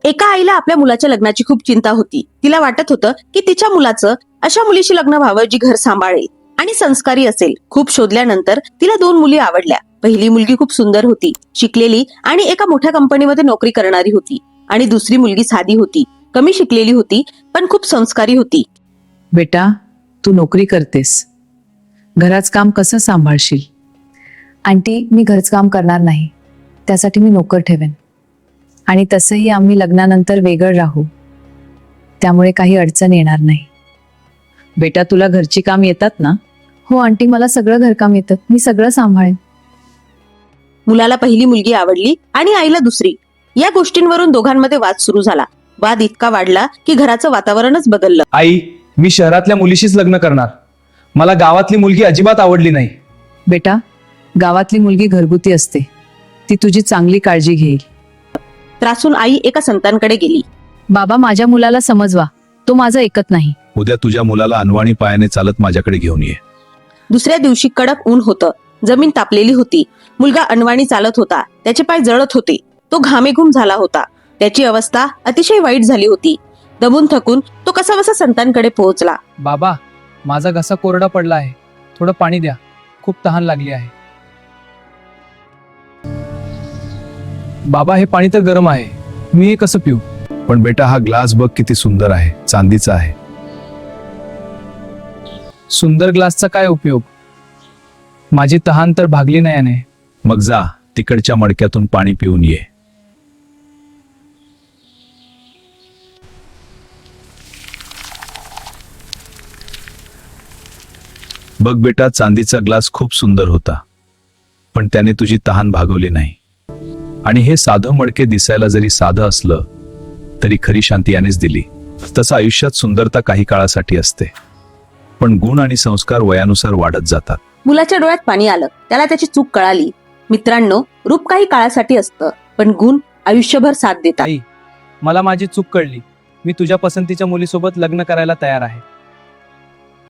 एका आईला आपल्या मुलाच्या लग्नाची खूप चिंता होती. तिला वाटत होतं की तिच्या मुलाचं अशा मुलीशी लग्न व्हावं जी घर सांभाळेल आणि संस्कारी असेल. खूप शोधल्यानंतर तिला 2 मुली आवडल्या. पहिली मुलगी खूप सुंदर होती, शिकलेली आणि एका मोठ्या कंपनीमध्ये नोकरी करणारी होती. आणि दुसरी मुलगी साधी होती, कमी शिकलेली होती, पण खूप संस्कारी होती. बेटा, तू नोकरी करतेस, घराचं काम कसं सांभाळशील? आंटी, मी घरचं काम करणार नाही, त्यासाठी मी नोकर ठेवेन. आणि तसंही आम्ही लग्नानंतर वेगळं राहू, त्यामुळे काही अडचण येणार नाही. बेटा, तुला घरची काम येतात ना? हो आंटी, मला सगळं घरकाम येतं, मी सगळं सांभाळेन. मुलाला पहिली मुलगी आवडली आणि आईला दुसरी. या गोष्टींवरून दोघांमध्ये वाद सुरू झाला. वाद इतका वाढला की घराचं वातावरणच बदललं. आई, मी शहरातल्या मुलीशीच लग्न करणार. मला गावातली मुलगी अजिबात आवडली नाही. बेटा, गावातली मुलगी घरगुती असते, ती तुझी चांगली काळजी घेईल. त्रासून आई एका संतांकडे गेली. बाबा, माझ्या मुलाला समजवा, तो माझं ऐकत नाही. उद्या तुझ्या मुलाला अनवाणी पायाने चालत माझ्याकडे घेऊन ये. दुसऱ्या दिवशी कडक ऊन होतं, जमीन तापलेली होती. मुलगा अनवाणी चालत होता, त्याचे पाय जळत होते, तो घामेघूम झाला होता. त्याची अवस्था अतिशय वाईट झाली होती. दमून थकून तो कसाबसा संतांकडे पोहोचला. बाबा, माझा घसा कोरडा पडला आहे, थोडं पाणी द्या, खूप तहान लागली आहे. बाबा, हे पाणी तर गरम आहे, मी हे कसं पिऊ? पण बेटा, हा ग्लास बघ किती सुंदर आहे, चांदीचा आहे. सुंदर ग्लासचा काय उपयोग? माझी तहान तर भागली नाही याने. मग जा, तिकडच्या मडक्यातून पाणी पिऊन ये. बघ बेटा, चांदीचा ग्लास खूप सुंदर होता, पण त्याने तुझी तहान भागवली नाही. आणि हे साधं मडके दिसायला जरी साधं असलं तरी खरी शांती यानेच दिली. तसं आयुष्यात सुंदरता काही काळासाठी असते, पण गुण आणि संस्कार वयानुसार वाढत जातात. मुलाच्या डोळ्यात पाणी आलं. त्याला त्याची चूक कळाली. मित्रांनो, रूप काही काळासाठी असतं, पण गुण आयुष्यभर साथ देतात. आई, मला माझी चूक कळली. मी तुझ्या पसंतीच्या मुलीसोबत लग्न करायला तयार आहे.